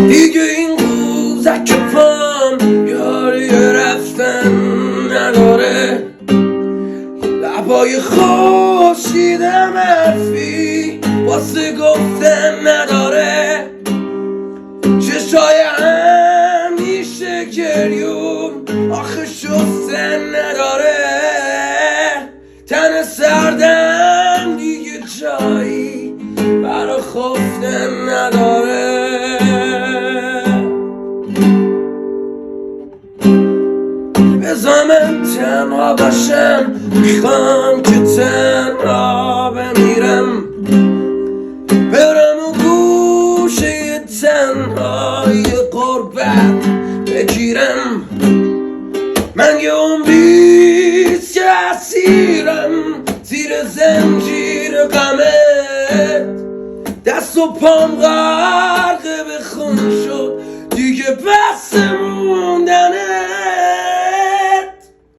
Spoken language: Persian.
دیگه این قوزک پام یاری رفتن نداره، لبای خوشیدم حرفی واسه گفتن نداره، چشای همیشه گریون آخه شستن نداره، تن سردم دیگه جایی برا خفتن نداره. بذار من تنها باشم، میخوام که تنها بمیرم، برم و گوشه تنهای غربت بگیرم. من یه عمریست که اسیرم زیر زنجیر غمت، دست و پام غرق به خون شد دیگه بس